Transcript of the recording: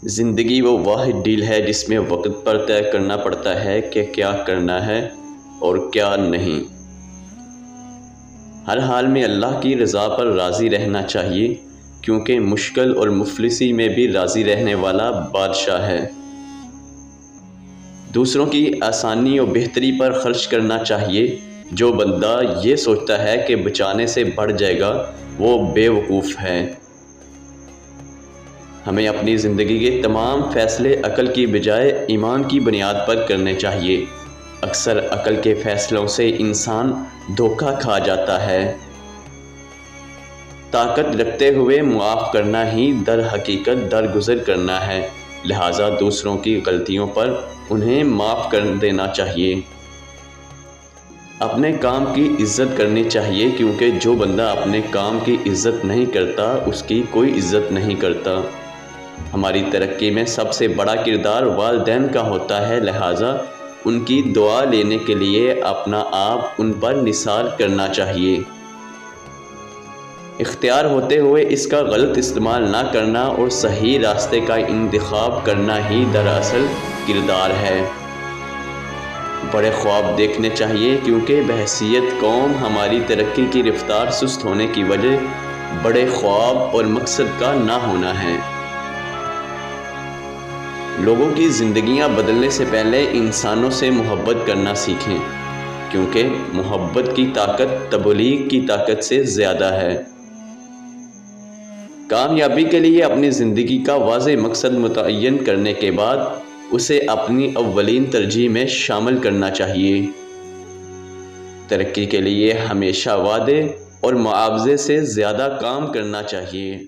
زندگی وہ واحد ڈیل ہے جس میں وقت پر طے کرنا پڑتا ہے کہ کیا کرنا ہے اور کیا نہیں۔ ہر حال میں اللہ کی رضا پر راضی رہنا چاہیے، کیونکہ مشکل اور مفلسی میں بھی راضی رہنے والا بادشاہ ہے۔ دوسروں کی آسانی اور بہتری پر خرچ کرنا چاہیے۔ جو بندہ یہ سوچتا ہے کہ بچانے سے بڑھ جائے گا، وہ بے وقوف ہے۔ ہمیں اپنی زندگی کے تمام فیصلے عقل کی بجائے ایمان کی بنیاد پر کرنے چاہیے۔ اکثر عقل کے فیصلوں سے انسان دھوکہ کھا جاتا ہے۔ طاقت رکھتے ہوئے معاف کرنا ہی در حقیقت درگزر کرنا ہے، لہٰذا دوسروں کی غلطیوں پر انہیں معاف کر دینا چاہیے۔ اپنے کام کی عزت کرنی چاہیے، کیونکہ جو بندہ اپنے کام کی عزت نہیں کرتا اس کی کوئی عزت نہیں کرتا۔ ہماری ترقی میں سب سے بڑا کردار والدین کا ہوتا ہے، لہٰذا ان کی دعا لینے کے لیے اپنا آپ ان پر نثار کرنا چاہیے۔ اختیار ہوتے ہوئے اس کا غلط استعمال نہ کرنا اور صحیح راستے کا انتخاب کرنا ہی دراصل کردار ہے۔ بڑے خواب دیکھنے چاہیے، کیونکہ بحیثیت قوم ہماری ترقی کی رفتار سست ہونے کی وجہ بڑے خواب اور مقصد کا نہ ہونا ہے۔ لوگوں کی زندگیاں بدلنے سے پہلے انسانوں سے محبت کرنا سیکھیں، کیونکہ محبت کی طاقت تبلیغ کی طاقت سے زیادہ ہے۔ کامیابی کے لیے اپنی زندگی کا واضح مقصد متعین کرنے کے بعد اسے اپنی اولین ترجیح میں شامل کرنا چاہیے۔ ترقی کے لیے ہمیشہ وعدے اور معاوضے سے زیادہ کام کرنا چاہیے۔